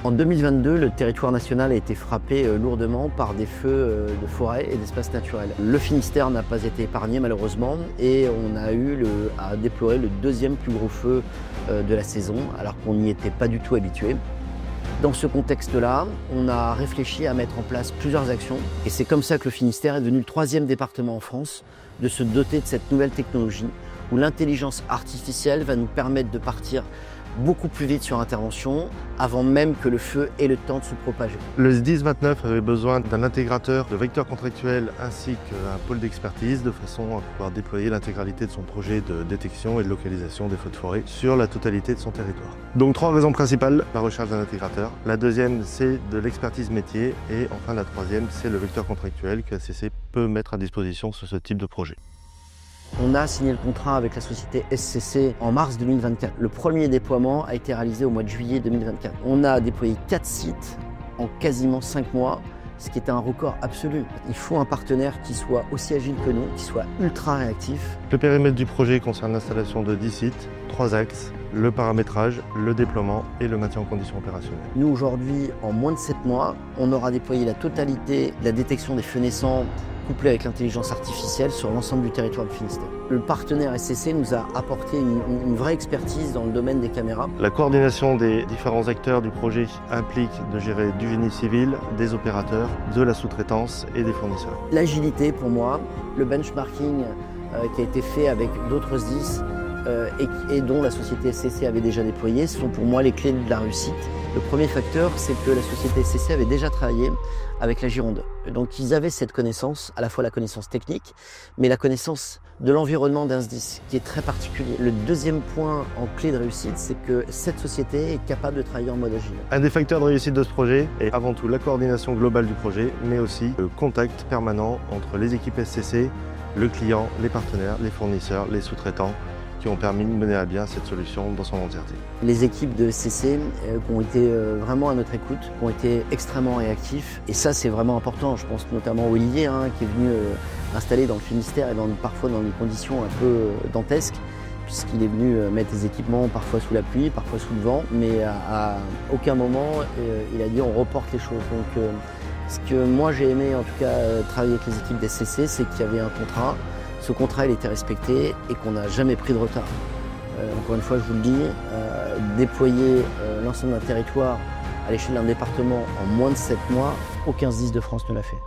En 2022, le territoire national a été frappé lourdement par des feux de forêt et d'espaces naturels. Le Finistère n'a pas été épargné malheureusement et on a eu à déplorer le deuxième plus gros feu de la saison alors qu'on n'y était pas du tout habitué. Dans ce contexte-là, on a réfléchi à mettre en place plusieurs actions et c'est comme ça que le Finistère est devenu le 3e département en France de se doter de cette nouvelle technologie où l'intelligence artificielle va nous permettre de partir beaucoup plus vite sur intervention avant même que le feu ait le temps de se propager. Le SDIS 29 avait besoin d'un intégrateur de vecteurs contractuels ainsi qu'un pôle d'expertise de façon à pouvoir déployer l'intégralité de son projet de détection et de localisation des feux de forêt sur la totalité de son territoire. Donc 3 raisons principales, la recherche d'un intégrateur. La deuxième, c'est de l'expertise métier et enfin la troisième, c'est le vecteur contractuel que ACC peut mettre à disposition sur ce type de projet. On a signé le contrat avec la société SCC en mars 2024. Le premier déploiement a été réalisé au mois de juillet 2024. On a déployé 4 sites en quasiment 5 mois, ce qui est un record absolu. Il faut un partenaire qui soit aussi agile que nous, qui soit ultra réactif. Le périmètre du projet concerne l'installation de 10 sites, 3 axes, le paramétrage, le déploiement et le maintien en condition opérationnelle. Nous aujourd'hui, en moins de 7 mois, on aura déployé la totalité de la détection des feux naissants couplé avec l'intelligence artificielle sur l'ensemble du territoire du Finistère. Le partenaire SCC nous a apporté une vraie expertise dans le domaine des caméras. La coordination des différents acteurs du projet implique de gérer du génie civil, des opérateurs, de la sous-traitance et des fournisseurs. L'agilité pour moi, le benchmarking qui a été fait avec d'autres SDIS et dont la société SCC avait déjà déployé sont pour moi les clés de la réussite. Le premier facteur, c'est que la société SCC avait déjà travaillé avec la Gironde. Donc ils avaient cette connaissance, à la fois la connaissance technique, mais la connaissance de l'environnement d'un SDIS, qui est très particulier. Le deuxième point en clé de réussite, c'est que cette société est capable de travailler en mode agile. Un des facteurs de réussite de ce projet est avant tout la coordination globale du projet, mais aussi le contact permanent entre les équipes SCC, le client, les partenaires, les fournisseurs, les sous-traitants, qui ont permis de mener à bien cette solution dans son entièreté. Les équipes de SCC qui ont été vraiment à notre écoute, qui ont été extrêmement réactifs. Et ça, c'est vraiment important. Je pense notamment à Olivier, qui est venu installer dans le Finistère et parfois dans des conditions un peu dantesques, puisqu'il est venu mettre des équipements parfois sous la pluie, parfois sous le vent. Mais à aucun moment, il a dit on reporte les choses. Donc, ce que moi j'ai aimé, en tout cas, travailler avec les équipes des SCC, c'est qu'il y avait un contrat. Ce contrat, il était respecté et qu'on n'a jamais pris de retard. Encore une fois, je vous le dis, déployer l'ensemble d'un territoire à l'échelle d'un département en moins de 7 mois, aucun SDIS de France ne l'a fait.